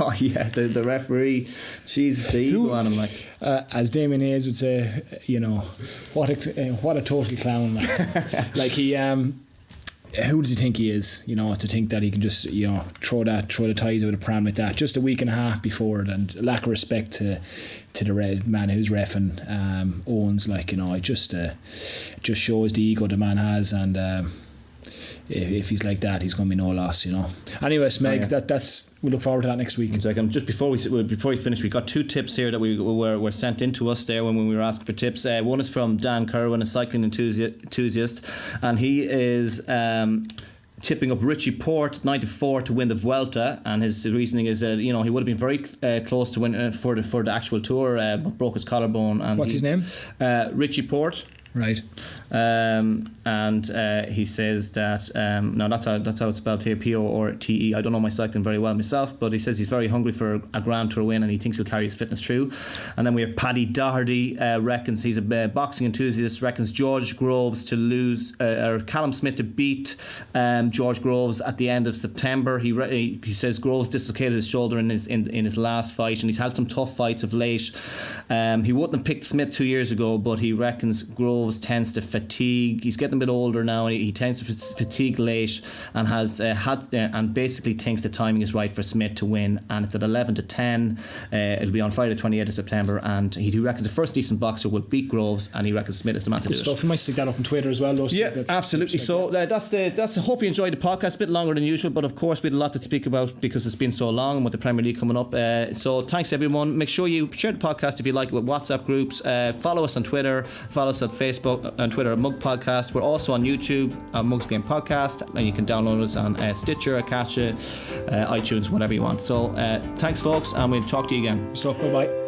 Oh yeah, the referee, Jesus, the ego on him, like as Damien Hayes would say, what a total clown. Like he, who does he think he is? To think that he can just throw the ties out of the pram like that just a week and a half before it, and lack of respect to the red man who's reffing Owens. Like it just shows the ego the man has, and if he's like that, he's going to be no loss. Anyway, Smeg, that's. We look forward to that next week. Just before we finish, we got 2 tips here that were sent in to us there when we were asking for tips. One is from Dan Kerwin, a cycling enthusiast, and he is tipping up Richie Porte 94 to win the Vuelta, and his reasoning is that he would have been very close to win for the actual tour, but broke his collarbone. And what's his name? Richie Porte. Right. And he says that now that's how it's spelled here, Porte. I don't know my cycling very well myself, but he says he's very hungry for a Grand Tour win, and he thinks he'll carry his fitness through. And then we have Paddy Doherty, reckons he's a boxing enthusiast, reckons George Groves to lose, or Callum Smith to beat George Groves at the end of September. He says Groves dislocated his shoulder in his last fight, and he's had some tough fights of late. He wouldn't have picked Smith 2 years ago, but he reckons Groves tends to fatigue. He's getting a bit older now, and he tends to fatigue late, and has and basically thinks the timing is right for Smith to win. And it's at 11-10. It'll be on Friday, 28th of September, and he reckons the first decent boxer will beat Groves, and he reckons Smith is the man to do stuff. it. We might stick that up on Twitter as well. Yeah, absolutely. So that's. I hope you enjoyed the podcast. A bit longer than usual, but of course we had a lot to speak about because it's been so long, and with the Premier League coming up. So thanks everyone. Make sure you share the podcast if you like it with WhatsApp groups. Follow us on Twitter. Follow us on Facebook and Twitter at Mug Podcast. We're also on YouTube at Mugs Game Podcast, and you can download us on Stitcher, Acast, iTunes, whatever you want. So thanks folks, and we'll talk to you again. Bye bye.